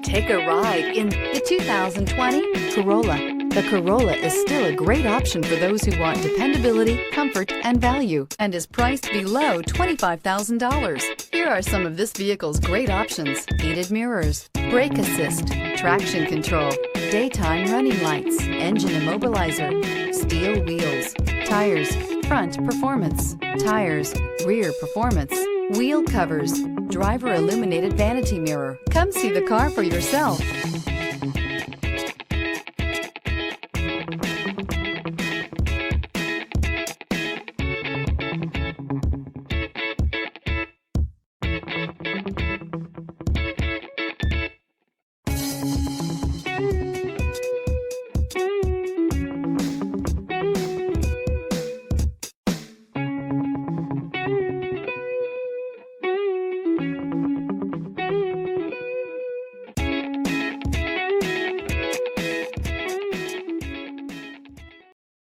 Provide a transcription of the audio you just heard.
Take a ride in the 2020 Corolla. The Corolla is still a great option for those who want dependability, comfort, and value, and is priced below $25,000. Here are some of this vehicle's great options: heated mirrors, brake assist, traction control, daytime running lights, engine immobilizer, steel wheels, tires, front performance, tires, rear performance, wheel covers, driver illuminated vanity mirror. Come see the car for yourself.